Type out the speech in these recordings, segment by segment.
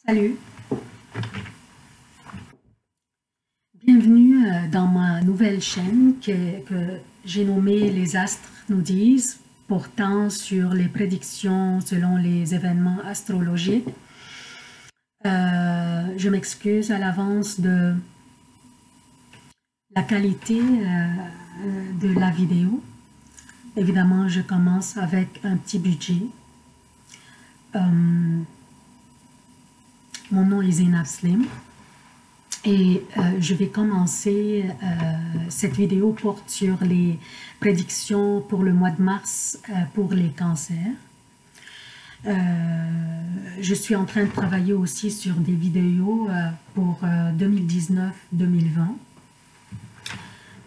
Salut, bienvenue dans ma nouvelle chaîne que j'ai nommée Les Astres nous disent, portant sur les prédictions selon les événements astrologiques. Je m'excuse à l'avance de la qualité de la vidéo. Évidemment, je commence avec un petit budget. Mon nom est Zainab Slim. Et je vais commencer, cette vidéo porte sur les prédictions pour le mois de mars pour les cancers. Je suis en train de travailler aussi sur des vidéos pour 2019-2020.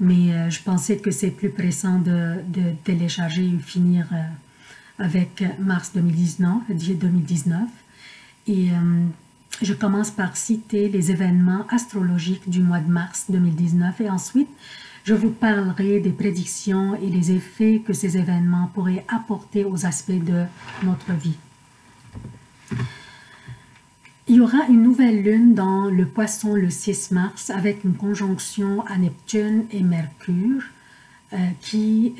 Mais je pensais que c'est plus pressant de télécharger et finir avec mars 2019. Et je commence par citer les événements astrologiques du mois de mars 2019 et ensuite je vous parlerai des prédictions et les effets que ces événements pourraient apporter aux aspects de notre vie. Il y aura une nouvelle lune dans le Poisson le 6 mars avec une conjonction à Neptune et Mercure qui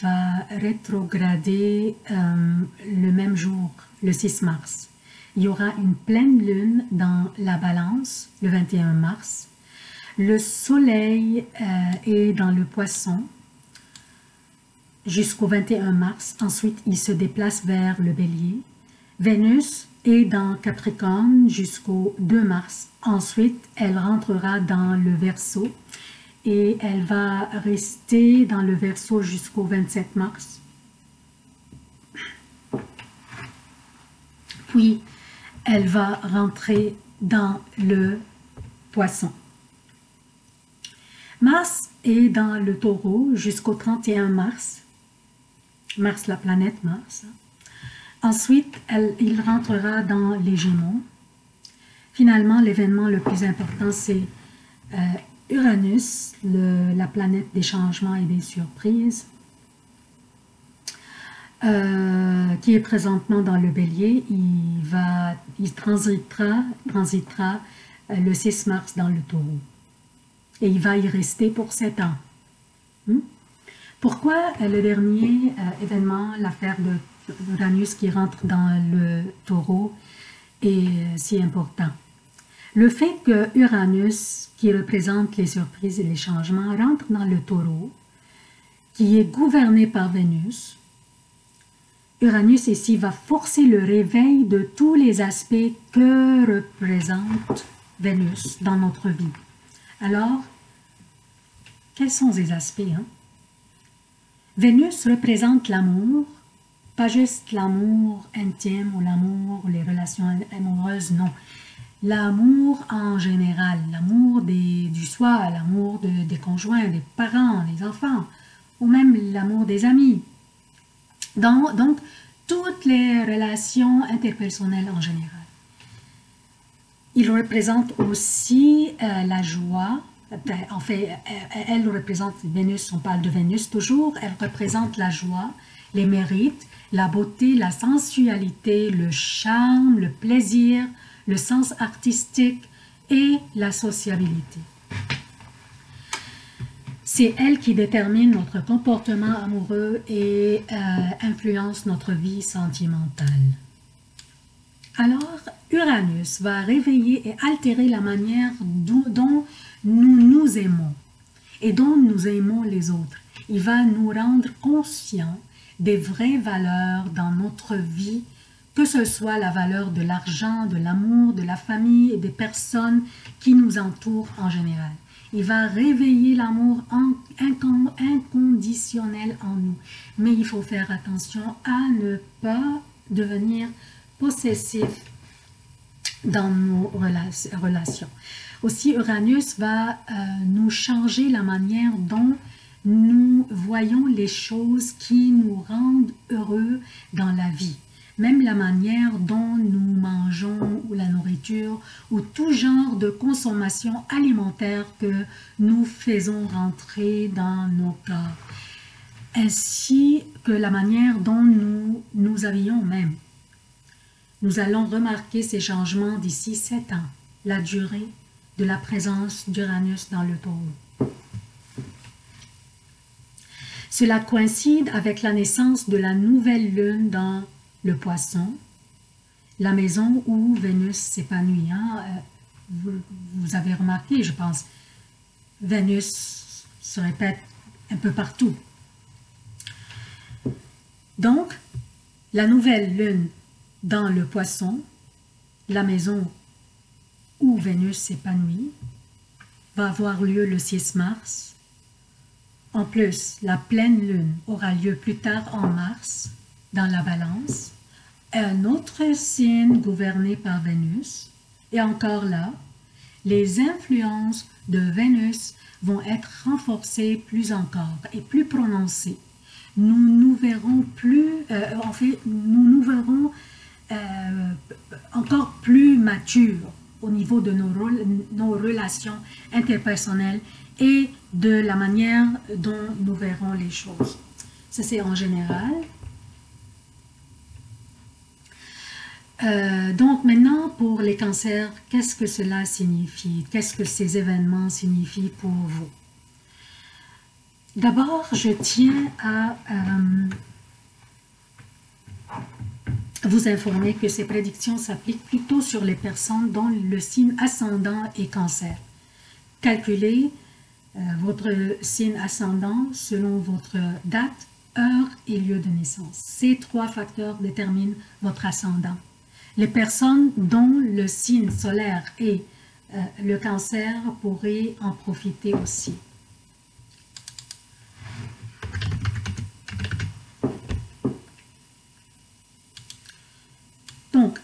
va rétrograder le même jour, le 6 mars. Il y aura une pleine lune dans la Balance le 21 mars. Le Soleil est dans le Poisson jusqu'au 21 mars. Ensuite, il se déplace vers le Bélier. Vénus est dans Capricorne jusqu'au 2 mars. Ensuite, elle rentrera dans le Verseau et elle va rester dans le Verseau jusqu'au 27 mars. Puis, elle va rentrer dans le Poisson. Mars est dans le Taureau jusqu'au 31 mars. Mars, la planète Mars. Ensuite, il rentrera dans les Gémeaux. Finalement, l'événement le plus important, c'est Uranus, la planète des changements et des surprises. Qui est présentement dans le Bélier, il transitera le 6 mars dans le Taureau. Et il va y rester pour 7 ans. Pourquoi le dernier événement, l'affaire d'Uranus qui rentre dans le Taureau, est si important? Le fait que Uranus, qui représente les surprises et les changements, rentre dans le Taureau, qui est gouverné par Vénus. Uranus ici va forcer le réveil de tous les aspects que représente Vénus dans notre vie. Alors, quels sont ces aspects? Vénus représente l'amour, pas juste l'amour intime ou l'amour, les relations amoureuses, non. L'amour en général, l'amour du soi, l'amour des conjoints, des parents, des enfants, ou même l'amour des amis. Donc, toutes les relations interpersonnelles en général. Il représente aussi la joie. En fait, elle représente Vénus, on parle de Vénus toujours, elle représente la joie, les mérites, la beauté, la sensualité, le charme, le plaisir, le sens artistique et la sociabilité. C'est elle qui détermine notre comportement amoureux et influence notre vie sentimentale. Alors, Uranus va réveiller et altérer la manière dont nous nous aimons et dont nous aimons les autres. Il va nous rendre conscients des vraies valeurs dans notre vie, que ce soit la valeur de l'argent, de l'amour, de la famille et des personnes qui nous entourent en général. Il va réveiller l'amour inconditionnel en nous. Mais il faut faire attention à ne pas devenir possessif dans nos relations. Aussi, Uranus va nous changer la manière dont nous voyons les choses qui nous rendent heureux dans la vie. Même la manière dont nous mangeons ou la nourriture ou tout genre de consommation alimentaire que nous faisons rentrer dans nos corps. Ainsi que la manière dont nous nous habillons même. Nous allons remarquer ces changements d'ici 7 ans, la durée de la présence d'Uranus dans le Taureau. Cela coïncide avec la naissance de la nouvelle lune dans le Poisson, la maison où Vénus s'épanouit. Hein? Vous avez remarqué, je pense, Vénus se répète un peu partout. Donc, la nouvelle lune dans le Poisson, la maison où Vénus s'épanouit, va avoir lieu le 6 mars. En plus, la pleine lune aura lieu plus tard en mars, dans la Balance, un autre signe gouverné par Vénus. Et encore là, les influences de Vénus vont être renforcées plus encore et plus prononcées. Nous verrons encore plus matures au niveau de nos relations interpersonnelles et de la manière dont nous verrons les choses. Ça, c'est en général. Donc maintenant, pour les cancers, qu'est-ce que cela signifie? Qu'est-ce que ces événements signifient pour vous? D'abord, je tiens à vous informer que ces prédictions s'appliquent plutôt sur les personnes dont le signe ascendant est cancer. Calculez votre signe ascendant selon votre date, heure et lieu de naissance. Ces 3 facteurs déterminent votre ascendant. Les personnes dont le signe solaire est le cancer pourraient en profiter aussi. Donc,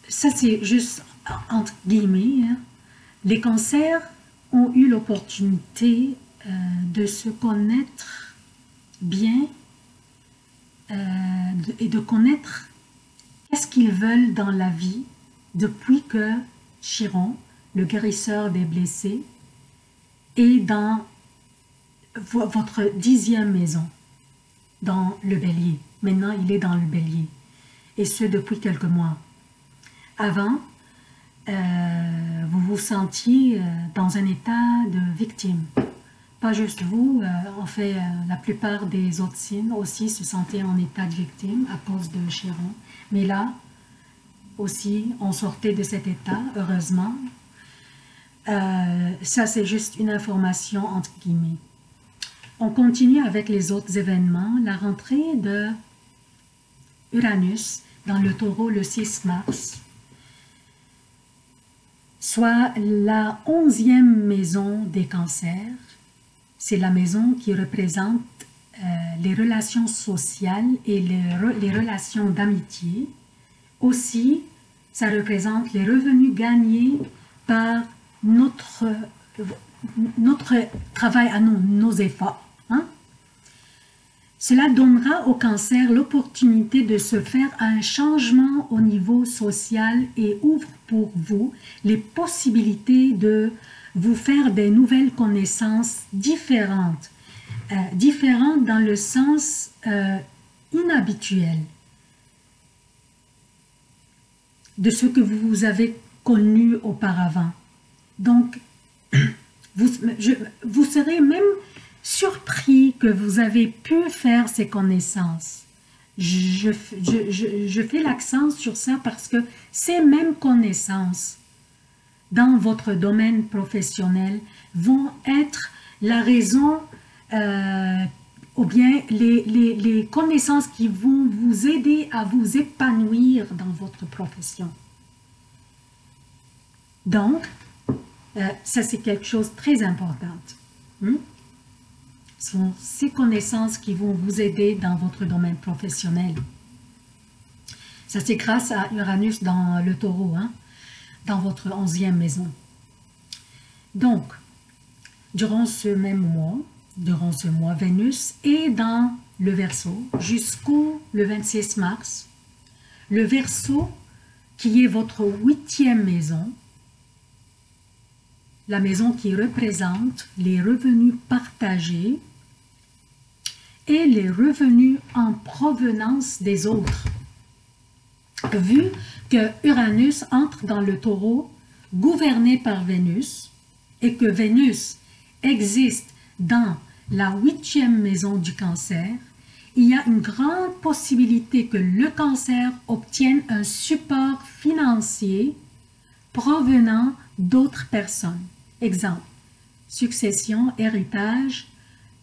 ça c'est juste entre guillemets, hein. Les cancers ont eu l'opportunité de se connaître bien et de connaître qu'est-ce qu'ils veulent dans la vie depuis que Chiron, le guérisseur des blessés, est dans votre 10e maison, dans le Bélier. Maintenant, il est dans le Bélier, et ce depuis quelques mois. Avant, vous vous sentiez dans un état de victime. Pas juste vous, en fait, la plupart des autres signes aussi se sentaient en état de victime à cause de Chiron. Mais là, aussi, on sortait de cet état, heureusement. Ça, c'est juste une information entre guillemets. On continue avec les autres événements. La rentrée de Uranus dans le Taureau le 6 mars, soit la 11e maison des cancers. C'est la maison qui représente les relations sociales et les relations d'amitié. Aussi, ça représente les revenus gagnés par notre travail à nous, nos efforts. Hein? Cela donnera au cancer l'opportunité de se faire un changement au niveau social et ouvre pour vous les possibilités de vous faire des nouvelles connaissances différentes. Différentes dans le sens inhabituel de ce que vous avez connu auparavant. Donc, vous serez même surpris que vous avez pu faire ces connaissances. Je fais l'accent sur ça parce que ces mêmes connaissances dans votre domaine professionnel vont être la raison ou bien les connaissances qui vont vous aider à vous épanouir dans votre profession. Donc, ça c'est quelque chose de très important. Ce sont ces connaissances qui vont vous aider dans votre domaine professionnel. Ça c'est grâce à Uranus dans le Taureau, hein, dans votre 11e maison. Donc, durant ce mois, Vénus est dans le Verseau jusqu'au le 26 mars. Le Verseau, qui est votre 8e maison, la maison qui représente les revenus partagés et les revenus en provenance des autres. vu que Uranus entre dans le Taureau, gouverné par Vénus, et que Vénus existe dans la 8e maison du Cancer, il y a une grande possibilité que le Cancer obtienne un support financier provenant d'autres personnes. Exemple, succession, héritage,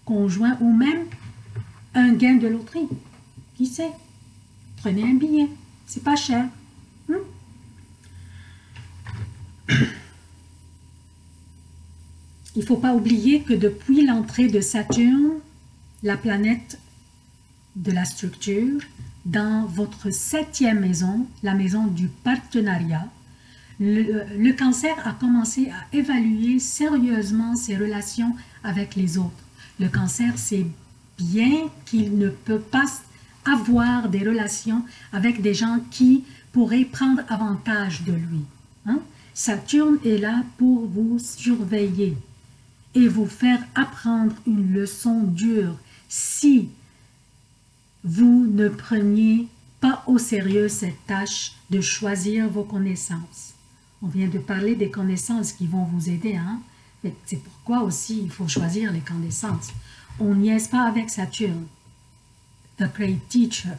conjoint ou même un gain de loterie. Qui sait? Prenez un billet, c'est pas cher. Il ne faut pas oublier que depuis l'entrée de Saturne, la planète de la structure, dans votre 7e maison, la maison du partenariat, le Cancer a commencé à évaluer sérieusement ses relations avec les autres. Le Cancer sait bien qu'il ne peut pas avoir des relations avec des gens qui pourraient prendre avantage de lui. Saturne est là pour vous surveiller et vous faire apprendre une leçon dure si vous ne preniez pas au sérieux cette tâche de choisir vos connaissances. On vient de parler des connaissances qui vont vous aider. C'est pourquoi aussi il faut choisir les connaissances. On niaise pas avec Saturne, the great teacher.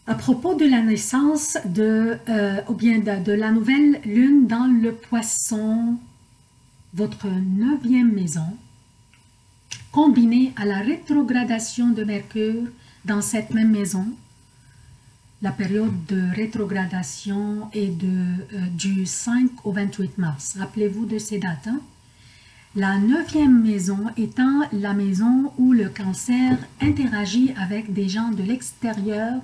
À propos de la naissance de la nouvelle lune dans le Poisson, votre 9e maison, combinée à la rétrogradation de Mercure dans cette même maison, la période de rétrogradation est du 5 au 28 mars. Rappelez-vous de ces dates. La 9e maison étant la maison où le Cancer interagit avec des gens de l'extérieur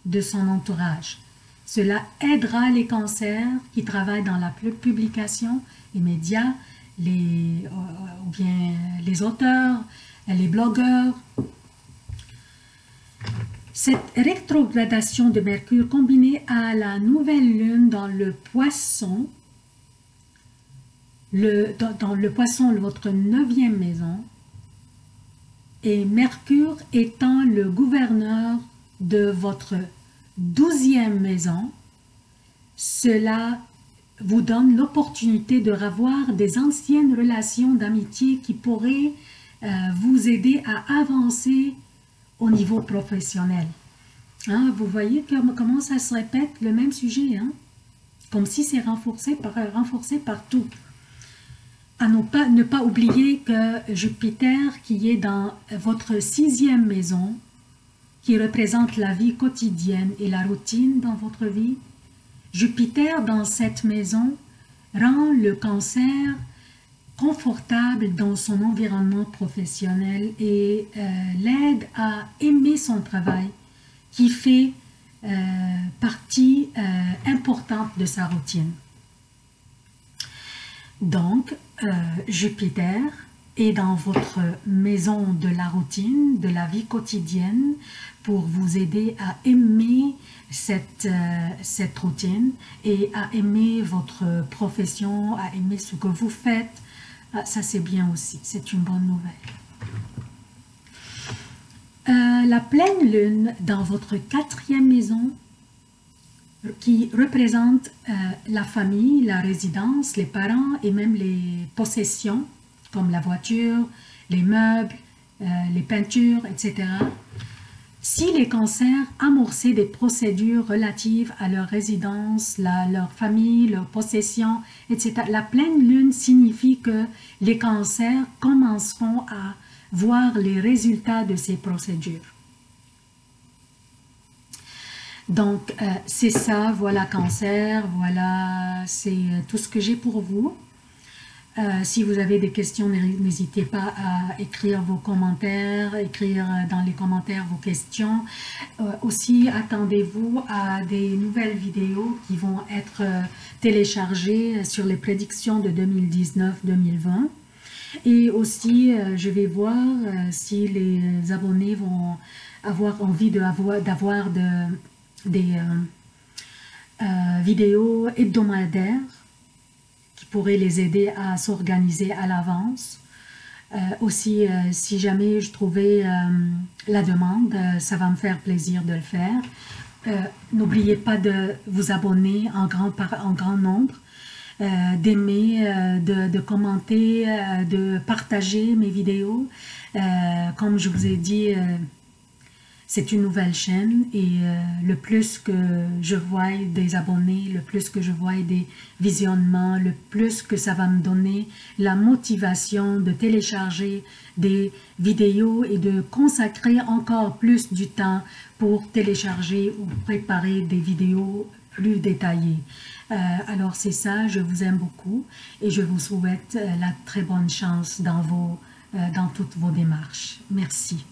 de son entourage. Cela aidera les Cancers qui travaillent dans la publication, les médias, ou bien les auteurs, les blogueurs. Cette rétrogradation de Mercure combinée à la nouvelle lune dans le Poisson, dans le Poisson, votre 9e maison, et Mercure étant le gouverneur de votre 12e maison, cela vous donne l'opportunité de revoir des anciennes relations d'amitié qui pourraient vous aider à avancer au niveau professionnel. Vous voyez comment ça se répète, le même sujet, comme si c'est renforcé partout. À ne pas oublier que Jupiter, qui est dans votre 6e maison, qui représente la vie quotidienne et la routine dans votre vie, Jupiter dans cette maison rend le Cancer confortable dans son environnement professionnel et l'aide à aimer son travail qui fait partie importante de sa routine. Donc, Jupiter est dans votre maison de la routine, de la vie quotidienne, pour vous aider à aimer cette routine et à aimer votre profession, à aimer ce que vous faites. Ça, c'est bien aussi, c'est une bonne nouvelle. La pleine lune dans votre 4e maison, qui représente la famille, la résidence, les parents et même les possessions, comme la voiture, les meubles, les peintures, etc. Si les Cancers amorçaient des procédures relatives à leur résidence, leur famille, leurs possessions, etc., la pleine lune signifie que les Cancers commenceront à voir les résultats de ces procédures. Donc, c'est ça, voilà Cancer, voilà, c'est tout ce que j'ai pour vous. Si vous avez des questions, n'hésitez pas à écrire vos commentaires, écrire dans les commentaires vos questions. Aussi, attendez-vous à des nouvelles vidéos qui vont être téléchargées sur les prédictions de 2019-2020. Et aussi, je vais voir si les abonnés vont avoir envie d'avoir des vidéos hebdomadaires qui pourraient les aider à s'organiser à l'avance. Aussi, si jamais je trouvais la demande, ça va me faire plaisir de le faire. N'oubliez pas de vous abonner en grand nombre, d'aimer, de commenter, de partager mes vidéos. Comme je vous ai dit, c'est une nouvelle chaîne et le plus que je vois des abonnés, le plus que je vois des visionnements, le plus que ça va me donner la motivation de télécharger des vidéos et de consacrer encore plus du temps pour télécharger ou préparer des vidéos plus détaillées. Alors c'est ça, je vous aime beaucoup et je vous souhaite la très bonne chance dans toutes vos démarches. Merci.